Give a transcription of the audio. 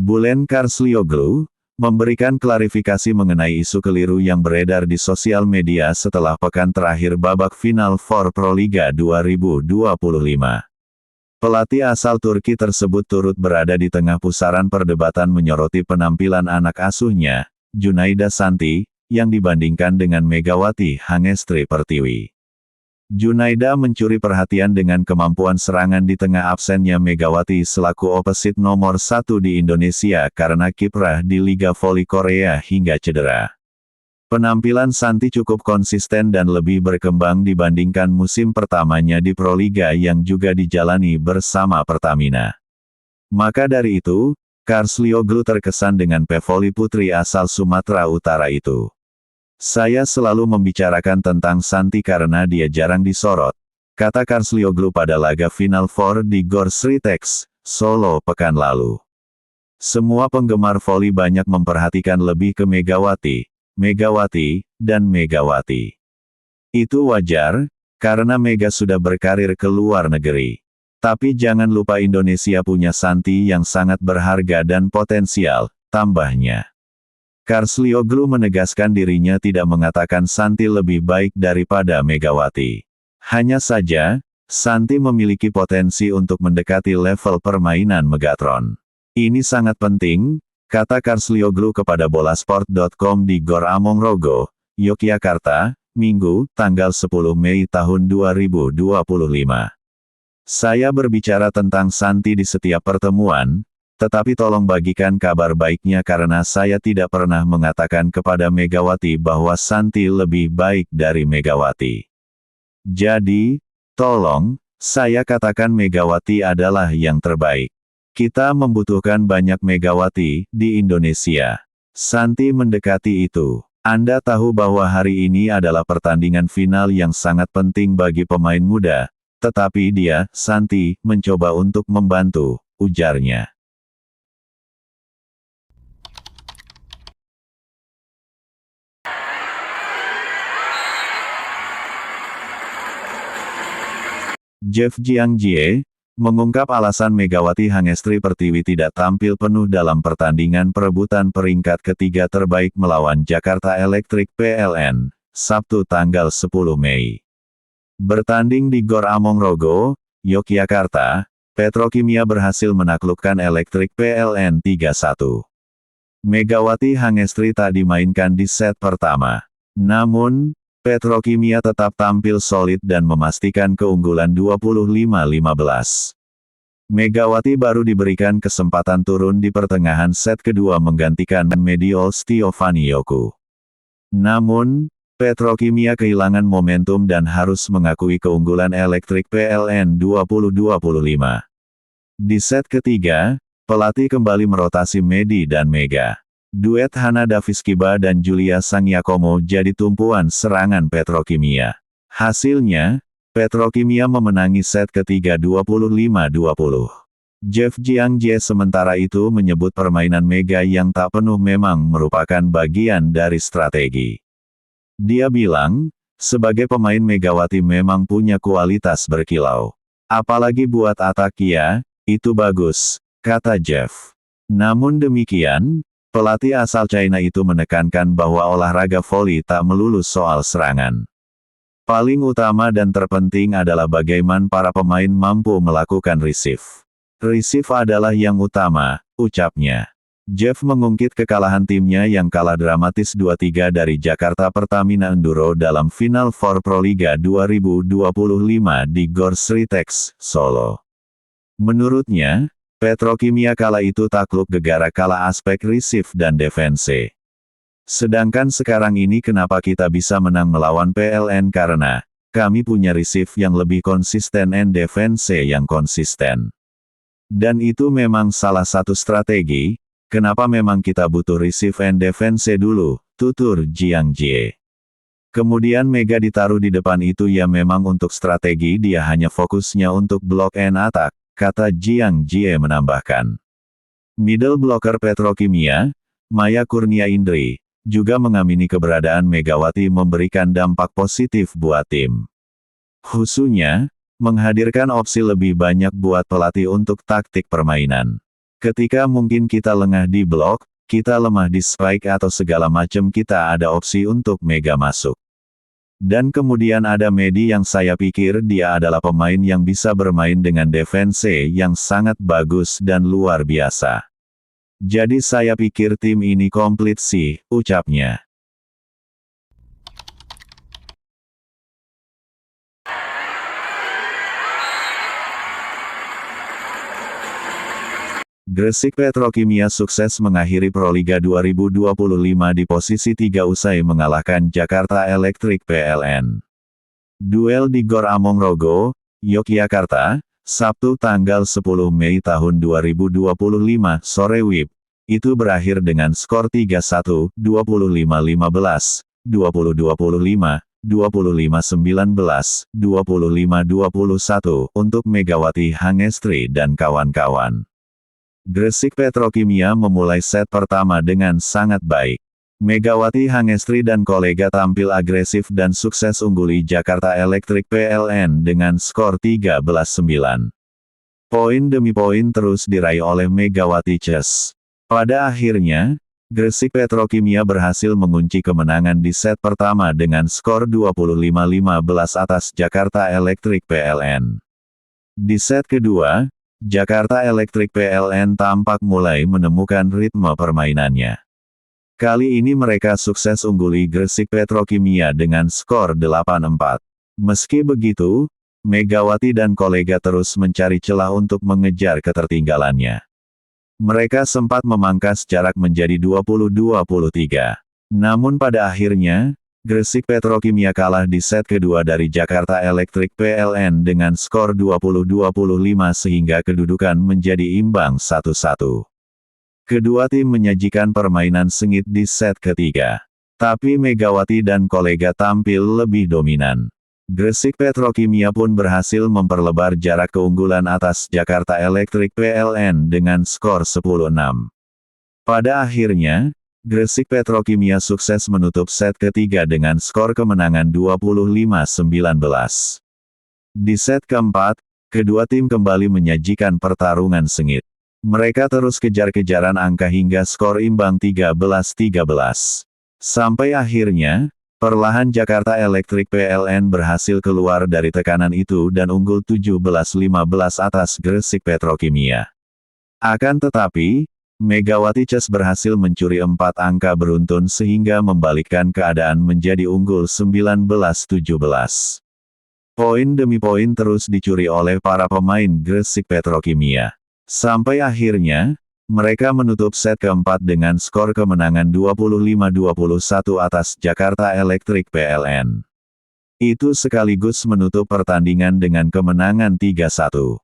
Bulen Karslioglu, memberikan klarifikasi mengenai isu keliru yang beredar di sosial media setelah pekan terakhir babak final for Proliga 2025. Pelatih asal Turki tersebut turut berada di tengah pusaran perdebatan menyoroti penampilan anak asuhnya, Junaida Santi, yang dibandingkan dengan Megawati Hangestri Pertiwi. Junaida mencuri perhatian dengan kemampuan serangan di tengah absennya Megawati selaku opposite nomor 1 di Indonesia karena kiprah di Liga Voli Korea hingga cedera. Penampilan Santi cukup konsisten dan lebih berkembang dibandingkan musim pertamanya di Proliga yang juga dijalani bersama Pertamina. Maka dari itu, Karslioglu terkesan dengan pevoli putri asal Sumatera Utara itu. Saya selalu membicarakan tentang Santi karena dia jarang disorot, kata Karslioglu pada laga Final Four di Gor Sritex, Solo pekan lalu. Semua penggemar voli banyak memperhatikan lebih ke Megawati, dan Megawati. Itu wajar, karena Mega sudah berkarir ke luar negeri. Tapi jangan lupa Indonesia punya Santi yang sangat berharga dan potensial, tambahnya. Karslioglu menegaskan dirinya tidak mengatakan Santi lebih baik daripada Megawati. Hanya saja, Santi memiliki potensi untuk mendekati level permainan Megatron. Ini sangat penting, kata Karslioglu kepada bolasport.com di Gor Amongrogo, Yogyakarta, Minggu, tanggal 10 Mei tahun 2025. Saya berbicara tentang Santi di setiap pertemuan, tetapi tolong bagikan kabar baiknya karena saya tidak pernah mengatakan kepada Megawati bahwa Santi lebih baik dari Megawati. Jadi, tolong, saya katakan Megawati adalah yang terbaik. Kita membutuhkan banyak Megawati di Indonesia. Santi mendekati itu. Anda tahu bahwa hari ini adalah pertandingan final yang sangat penting bagi pemain muda, tetapi dia, Santi, mencoba untuk membantu, ujarnya. Jeff Jiangjie mengungkap alasan Megawati Hangestri Pertiwi tidak tampil penuh dalam pertandingan perebutan peringkat ketiga terbaik melawan Jakarta Electric PLN, Sabtu tanggal 10 Mei. Bertanding di Gor Amongrogo, Yogyakarta, Petrokimia berhasil menaklukkan Electric PLN 3-1. Megawati Hangestri tak dimainkan di set pertama. Namun, Petrokimia tetap tampil solid dan memastikan keunggulan 25-15. Megawati baru diberikan kesempatan turun di pertengahan set kedua menggantikan Mediol Stiovanioglu. Namun, Petrokimia kehilangan momentum dan harus mengakui keunggulan Electric PLN 20-25. Di set ketiga, pelatih kembali merotasi Medi dan Mega. Duet Hana Daviskiba dan Julia Sangyakomo jadi tumpuan serangan Petrokimia. Hasilnya, Petrokimia memenangi set ketiga 25-20. Jeff Jiangjie sementara itu menyebut permainan Mega yang tak penuh memang merupakan bagian dari strategi. Dia bilang, sebagai pemain Megawati memang punya kualitas berkilau. Apalagi buat atak ya, itu bagus, kata Jeff. Namun demikian, pelatih asal China itu menekankan bahwa olahraga voli tak melulu soal serangan. Paling utama dan terpenting adalah bagaimana para pemain mampu melakukan receive. Receive adalah yang utama, ucapnya. Jeff mengungkit kekalahan timnya yang kalah dramatis 2-3 dari Jakarta Pertamina Enduro dalam Final Four Proliga 2025 di Gor Sritex, Solo. Menurutnya, Petrokimia kala itu takluk gegara kala aspek receive dan defense. Sedangkan sekarang ini kenapa kita bisa menang melawan PLN karena kami punya receive yang lebih konsisten dan defense yang konsisten. Dan itu memang salah satu strategi, kenapa memang kita butuh receive and defense dulu, tutur Jiangjie. Kemudian Mega ditaruh di depan itu ya memang untuk strategi dia hanya fokusnya untuk block and attack, kata Jiangjie menambahkan. Middle blocker Petrokimia, Maya Kurnia Indri, juga mengamini keberadaan Megawati memberikan dampak positif buat tim. Khususnya, menghadirkan opsi lebih banyak buat pelatih untuk taktik permainan. Ketika mungkin kita lengah di blok, kita lemah di spike atau segala macam, kita ada opsi untuk mega masuk. Dan kemudian ada Medi yang saya pikir dia adalah pemain yang bisa bermain dengan defense yang sangat bagus dan luar biasa. Jadi saya pikir tim ini komplit sih, ucapnya. Gresik Petrokimia sukses mengakhiri Proliga 2025 di posisi 3 usai mengalahkan Jakarta Electric PLN. Duel di Gor Amongrogo, Yogyakarta, Sabtu tanggal 10 Mei tahun 2025 sore WIB. Itu berakhir dengan skor 3-1, 25-15, 20-25, 25-19, 25-21 untuk Megawati Hangestri dan kawan-kawan. Gresik Petrokimia memulai set pertama dengan sangat baik. Megawati Hangestri dan kolega tampil agresif dan sukses ungguli Jakarta Electric PLN dengan skor 13-9. Poin demi poin terus diraih oleh Megawati Ces. Pada akhirnya, Gresik Petrokimia berhasil mengunci kemenangan di set pertama dengan skor 25-15 atas Jakarta Electric PLN. Di set kedua, Jakarta Electric PLN tampak mulai menemukan ritme permainannya. Kali ini mereka sukses ungguli Gresik Petrokimia dengan skor 8-4. Meski begitu, Megawati dan kolega terus mencari celah untuk mengejar ketertinggalannya. Mereka sempat memangkas jarak menjadi 20-23. Namun pada akhirnya, Gresik Petrokimia kalah di set kedua dari Jakarta Electric PLN dengan skor 20-25 sehingga kedudukan menjadi imbang 1-1. Kedua tim menyajikan permainan sengit di set ketiga. Tapi Megawati dan kolega tampil lebih dominan. Gresik Petrokimia pun berhasil memperlebar jarak keunggulan atas Jakarta Electric PLN dengan skor 10-6. Pada akhirnya, Gresik Petrokimia sukses menutup set ketiga dengan skor kemenangan 25-19. Di set keempat, kedua tim kembali menyajikan pertarungan sengit. Mereka terus kejar-kejaran angka hingga skor imbang 13-13. Sampai akhirnya, perlahan Jakarta Electric PLN berhasil keluar dari tekanan itu dan unggul 17-15 atas Gresik Petrokimia. Akan tetapi, Megawati Ces berhasil mencuri 4 angka beruntun sehingga membalikkan keadaan menjadi unggul 19-17. Poin demi poin terus dicuri oleh para pemain Gresik Petrokimia. Sampai akhirnya, mereka menutup set keempat dengan skor kemenangan 25-21 atas Jakarta Electric PLN. Itu sekaligus menutup pertandingan dengan kemenangan 3-1.